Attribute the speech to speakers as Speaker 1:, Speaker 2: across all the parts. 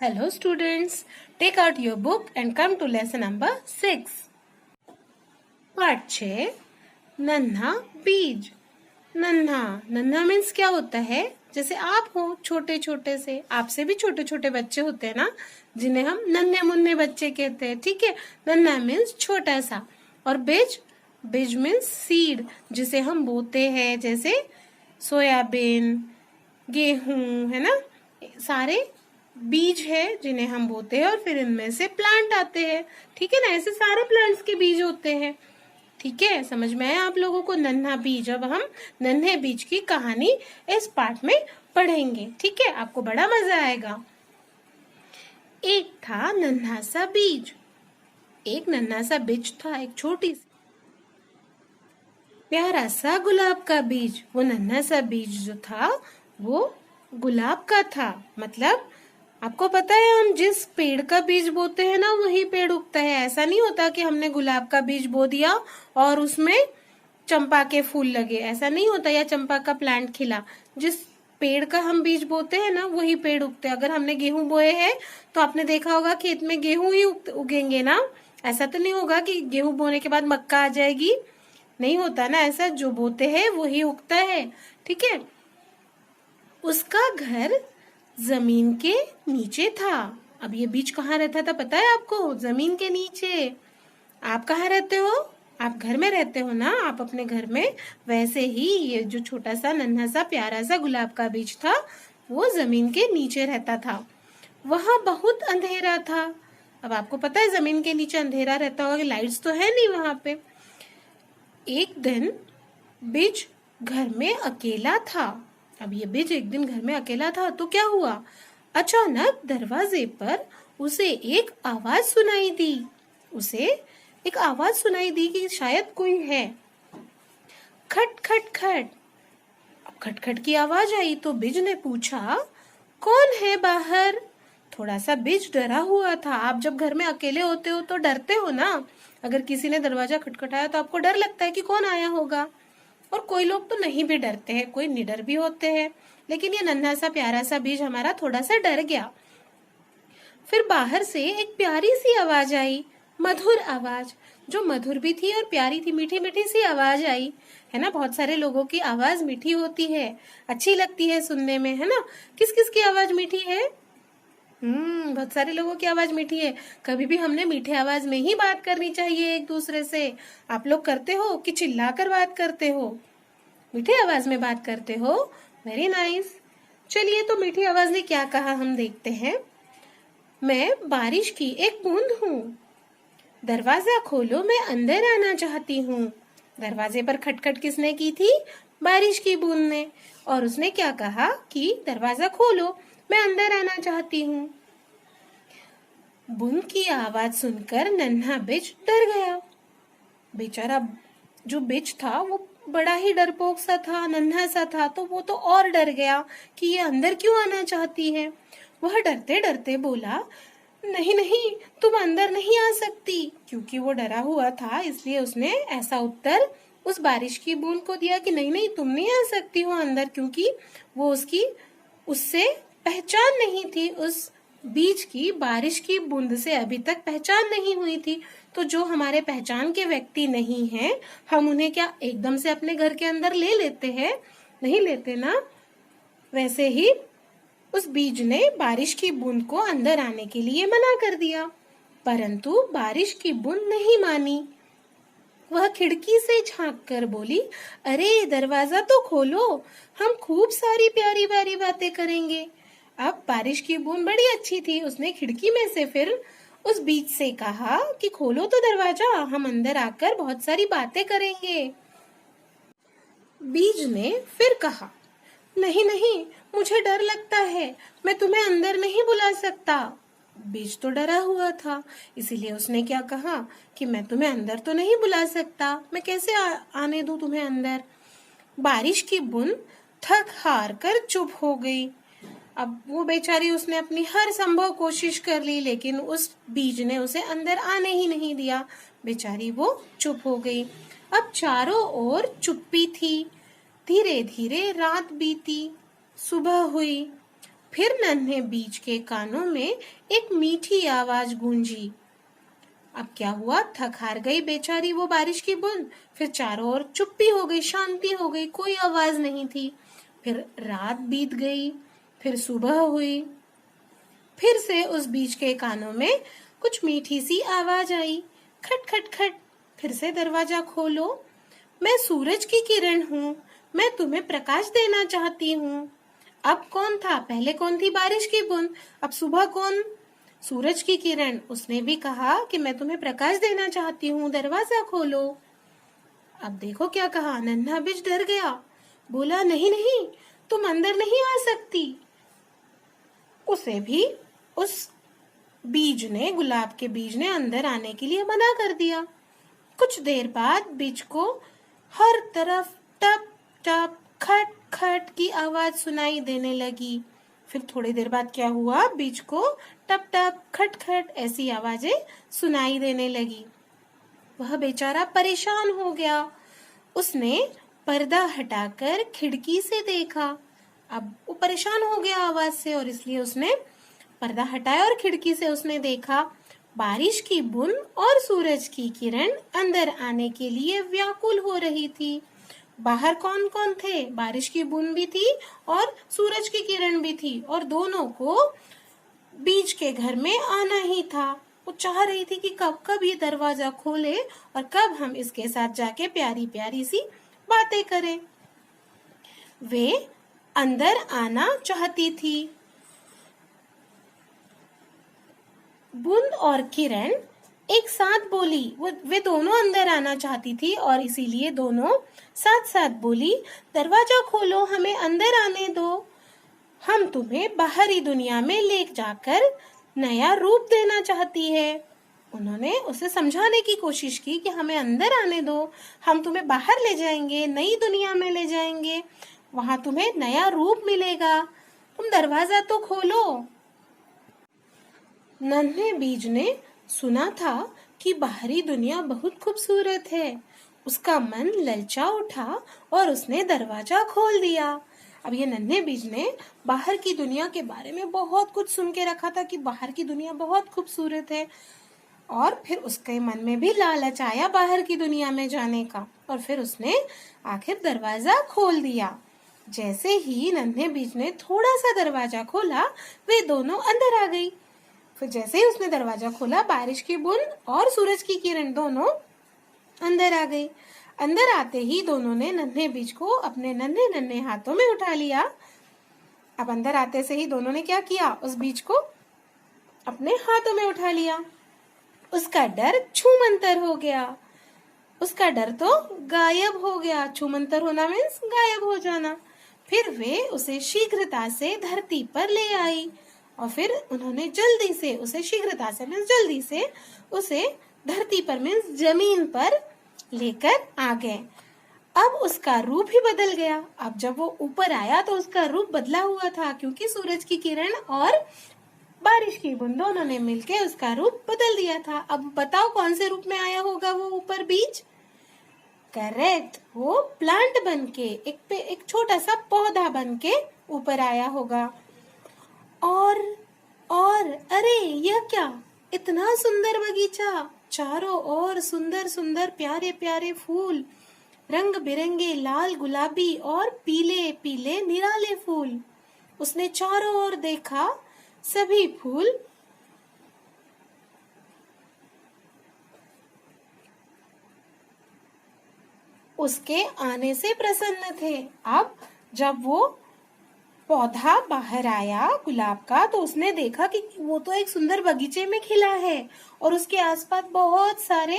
Speaker 1: Hello students, take out your book and come to lesson number 6. Part 6 नन्हा बीज। नन्हा नन्हा मीन्स क्या होता है? जैसे आप हो छोटे छोटे से, आपसे भी छोटे छोटे बच्चे होते हैं ना, जिन्हें हम नन्हे मुन्ने बच्चे कहते हैं। ठीक है, नन्हा मीन्स छोटा सा। और बीज, बीज मीन्स सीड, जिसे हम बोते हैं, जैसे सोयाबीन, गेहूं, है ना, सारे बीज है जिन्हें हम बोते हैं और फिर इनमें से प्लांट आते हैं। ठीक है ना, ऐसे सारे प्लांट्स के बीज होते हैं। ठीक है, समझ में आया आप लोगों को नन्हा बीज? अब हम नन्हे बीज की कहानी इस पार्ट में पढ़ेंगे। ठीक है, आपको बड़ा मजा आएगा। एक था नन्हा सा बीज। एक नन्हा सा बीज था, एक छोटी सी प्यारा सा गुलाब का बीज। वो नन्हा सा बीज जो था वो गुलाब का था। मतलब आपको पता है, हम जिस पेड़ का बीज बोते हैं ना, वही पेड़ उगता है। ऐसा नहीं होता कि हमने गुलाब का बीज बो दिया और उसमें चंपा के फूल लगे, ऐसा नहीं होता, या चंपा का प्लांट खिला। जिस पेड़ का हम बीज बोते हैं ना, वही पेड़ उगते हैं। अगर हमने गेहूं बोए हैं तो आपने देखा होगा खेत में गेहूं ही उगेंगे ना। ऐसा तो नहीं होगा कि गेहूं बोने के बाद मक्का आ जाएगी, नहीं होता ना ऐसा। जो बोते हैं वही उगता है। ठीक है, उसका घर जमीन के नीचे था। अब ये बीज कहाँ रहता था पता है आपको? जमीन के नीचे। आप कहाँ रहते हो? आप घर में रहते हो ना, आप अपने घर में। वैसे ही ये जो छोटा सा नन्हा सा प्यारा सा गुलाब का बीज था, वो जमीन के नीचे रहता था। वहां बहुत अंधेरा था। अब आपको पता है जमीन के नीचे अंधेरा रहता होगा, लाइट्स तो है नहीं वहां पे। एक दिन बीज घर में अकेला था। अब ये बीज एक दिन घर में अकेला था तो क्या हुआ? अचानक दरवाजे पर उसे एक आवाज सुनाई दी। उसे एक आवाज सुनाई दी कि शायद कोई है। खट खट खट। अब खट खट की आवाज आई तो बीज ने पूछा, कौन है बाहर? थोड़ा सा बीज डरा हुआ था। आप जब घर में अकेले होते हो तो डरते हो ना। अगर किसी ने दरवाजा खटखटाया तो आपको डर लगता है कि कौन आया होगा। और कोई लोग तो नहीं भी डरते हैं, कोई निडर भी होते हैं। लेकिन ये नन्हा सा प्यारा सा बीज हमारा थोड़ा सा डर गया। फिर बाहर से एक प्यारी सी आवाज आई, मधुर आवाज, जो मधुर भी थी और प्यारी थी। मीठी मीठी सी आवाज आई, है ना। बहुत सारे लोगों की आवाज मीठी होती है, अच्छी लगती है सुनने में, है ना। किस किस की आवाज मीठी है? बहुत सारे लोगों की आवाज मीठी है। कभी भी हमने मीठे आवाज में ही बात करनी चाहिए एक दूसरे से। आप लोग करते हो कि चिल्लाकर बात करते हो? मीठी आवाज में बात करते हो। Very nice. चलिए, तो मीठी आवाज ने क्या कहा हम देखते हैं। मैं बारिश की एक बूंद हूँ, दरवाजा खोलो, मैं अंदर आना चाहती हूँ। दरवाजे पर खटखट किसने की थी? बारिश की बूंद ने। और उसने क्या कहा कि दरवाजा खोलो, मैं अंदर आना चाहती हूँ। बूंद की आवाज सुनकर नन्हा बिच डर गया। बेचारा जो बिच था वो बड़ा ही डरपोक सा था, नन्हा सा था, तो वो तो और डर गया कि ये अंदर क्यों आना चाहती है। वह डरते डरते बोला, नहीं नहीं, तुम अंदर नहीं आ सकती। क्योंकि वो डरा हुआ था, इसलिए उसने ऐसा उत्तर उस बारिश की बूंद को दिया कि नहीं नहीं, तुम नहीं आ सकती हो अंदर। क्योंकि वो उससे पहचान नहीं थी, उस बीज की बारिश की बूंद से अभी तक पहचान नहीं हुई थी। तो जो हमारे पहचान के व्यक्ति नहीं हैं, हम उन्हें क्या एकदम से अपने घर के अंदर ले लेते हैं? नहीं लेते ना। वैसे ही उस बीज ने बारिश की बूंद को अंदर आने के लिए मना कर दिया, परंतु बारिश की बूंद नहीं मानी। वह खिड़की से झांक कर बोली, अरे दरवाजा तो खोलो, हम खूब सारी प्यारी प्यारी बातें करेंगे। अब बारिश की बूंद बड़ी अच्छी थी, उसने खिड़की में से फिर उस बीज से कहा कि खोलो तो दरवाजा, हम अंदर आकर बहुत सारी बातें करेंगे। बीज ने फिर कहा, नहीं नहीं, मुझे डर लगता है, मैं तुम्हें अंदर नहीं बुला सकता। बीज तो डरा हुआ था, इसीलिए उसने क्या कहा कि मैं तुम्हें अंदर तो नहीं बुला सकता, मैं कैसे आने दूं तुम्हें अंदर। बारिश की बूंद थक हार कर चुप हो गई। अब वो बेचारी, उसने अपनी हर संभव कोशिश कर ली, लेकिन उस बीज ने उसे अंदर आने ही नहीं दिया। बेचारी वो चुप हो गई। अब चारों ओर चुप्पी थी। धीरे धीरे रात बीती, सुबह हुई। फिर नन्हे बीज के कानों में एक मीठी आवाज गूंजी। अब क्या हुआ, थक हार गई बेचारी वो बारिश की बूंद। फिर चारों ओर चुप्पी हो गई, शांति हो गई, कोई आवाज नहीं थी। फिर रात बीत गई, फिर सुबह हुई। फिर से उस बीज के कानों में कुछ मीठी सी आवाज आई, खट खट खट। फिर से दरवाजा खोलो, मैं सूरज की किरण हूँ, मैं तुम्हें प्रकाश देना चाहती हूँ। अब कौन था, पहले कौन थी बारिश की बूंद, अब सुबह कौन, सूरज की किरण। उसने भी कहा कि मैं तुम्हें प्रकाश देना चाहती हूँ, दरवाजा खोलो। अब देखो क्या कहा, नन्हा बीज डर गया, बोला नहीं नहीं, तुम अंदर नहीं आ सकती। उसे भी उस बीज ने, गुलाब के बीज ने अंदर आने के लिए मना कर दिया। कुछ देर बाद बीज को हर तरफ टप टप खट खट की आवाज सुनाई देने लगी। फिर थोड़ी देर बाद क्या हुआ, बीज को टप टप खट खट ऐसी आवाजें सुनाई देने लगी। वह बेचारा परेशान हो गया। उसने पर्दा हटाकर खिड़की से देखा। अब वो परेशान हो गया आवाज से और इसलिए उसने पर्दा हटाया और खिड़की से उसने देखा बारिश की बूंद और सूरज की किरण अंदर आने के लिए व्याकुल हो रही थी। बाहर कौन कौन थे, बारिश की बूंद भी थी और सूरज की किरण भी थी और दोनों को बीज के घर में आना ही था। वो चाह रही थी कि कब कब ये दरवाजा खोले और कब हम इसके साथ जाके प्यारी प्यारी सी बातें करें। वे अंदर आना चाहती थी। बूंद और किरण एक साथ बोली, वे दोनों अंदर आना चाहती थी और इसीलिए दोनों साथ साथ बोली, दरवाजा खोलो, हमें अंदर आने दो, हम तुम्हें बाहरी दुनिया में ले जाकर नया रूप देना चाहती है। उन्होंने उसे समझाने की कोशिश की कि हमें अंदर आने दो, हम तुम्हें बाहर ले जाएंगे, नई दुनिया में ले जाएंगे, वहां तुम्हें नया रूप मिलेगा, तुम दरवाजा तो खोलो। नन्हे बीज ने सुना था कि बाहरी दुनिया बहुत खूबसूरत है। उसका मन ललचा उठा और उसने दरवाजा खोल दिया। अब ये नन्हे बीज ने बाहर की दुनिया के बारे में बहुत कुछ सुन के रखा था कि बाहर की दुनिया बहुत खूबसूरत है और फिर उसके मन में भी लालच आया बाहर की दुनिया में जाने का और फिर उसने आखिर दरवाजा खोल दिया। जैसे ही नन्हे बीज ने थोड़ा सा दरवाजा खोला, वे दोनों अंदर आ गई। फिर जैसे ही उसने दरवाजा खोला, बारिश की बूंद और सूरज की किरण दोनों अंदर आ गई। अंदर आते ही दोनों ने नन्हे बीज को अपने नन्हे नन्हे हाथों में उठा लिया। अब अंदर आते से ही दोनों ने क्या किया, उस बीज को अपने हाथों में उठा लिया। उसका डर छूमंतर हो गया, उसका डर तो गायब हो गया। छूमंतर होना मीन्स गायब हो जाना। फिर वे उसे शीघ्रता से धरती पर ले आई और फिर उन्होंने जल्दी से उसे, शीघ्रता से मीन्स जल्दी से, उसे धरती पर मीन्स जमीन पर लेकर आ गए। अब उसका रूप ही बदल गया। अब जब वो ऊपर आया तो उसका रूप बदला हुआ था क्योंकि सूरज की किरण और बारिश की बूंद दोनों ने मिलकर उसका रूप बदल दिया था। अब बताओ कौन से रूप में आया होगा वो ऊपर बीज? करेक्ट, वो प्लांट बनके, एक छोटा सा पौधा बनके ऊपर आया होगा। और अरे यह क्या, इतना सुंदर बगीचा, चारों ओर सुंदर सुंदर प्यारे प्यारे फूल, रंग बिरंगे लाल गुलाबी और पीले पीले निराले फूल। उसने चारों ओर देखा, सभी फूल उसके आने से प्रसन्न थे। अब जब वो पौधा बाहर आया गुलाब का, तो उसने देखा कि वो तो एक सुंदर बगीचे में खिला है और उसके आसपास बहुत सारे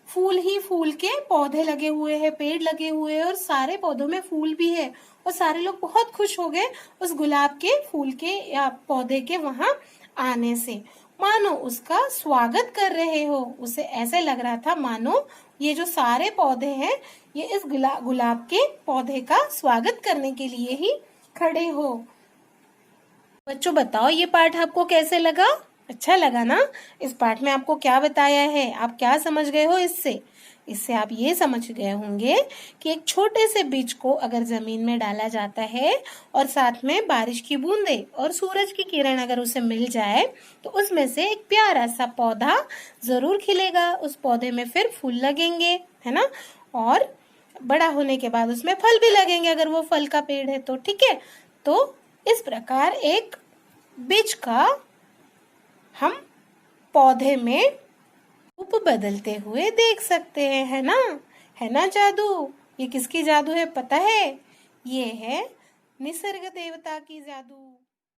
Speaker 1: फूल ही फूल के पौधे लगे हुए हैं, पेड़ लगे हुए हैं और सारे पौधों में फूल भी है। और सारे लोग बहुत खुश हो गए उस गुलाब के फूल के या पौधे के वहां आने से, मानो उसका स्वागत कर रहे हो। उसे ऐसे लग रहा था मानो ये जो सारे पौधे हैं ये इस गुलाब के पौधे का स्वागत करने के लिए ही खड़े हो। बच्चों बताओ ये पाठ आपको कैसे लगा? अच्छा लगा ना? इस पाठ में आपको क्या बताया है, आप क्या समझ गए हो इससे? इससे आप ये समझ गए होंगे कि एक छोटे से बीज को अगर जमीन में डाला जाता है और साथ में बारिश की बूंदें और सूरज की किरण अगर उसे मिल जाए तो उसमें से एक प्यारा सा पौधा जरूर खिलेगा। उस पौधे में फिर फूल लगेंगे, है ना, और बड़ा होने के बाद उसमें फल भी लगेंगे अगर वो फल का पेड़ है तो। ठीक है, तो इस प्रकार एक बीज का हम पौधे में रूप बदलते हुए देख सकते हैं, है ना। है ना जादू। ये किसकी जादू है पता है? ये है निसर्ग देवता की जादू।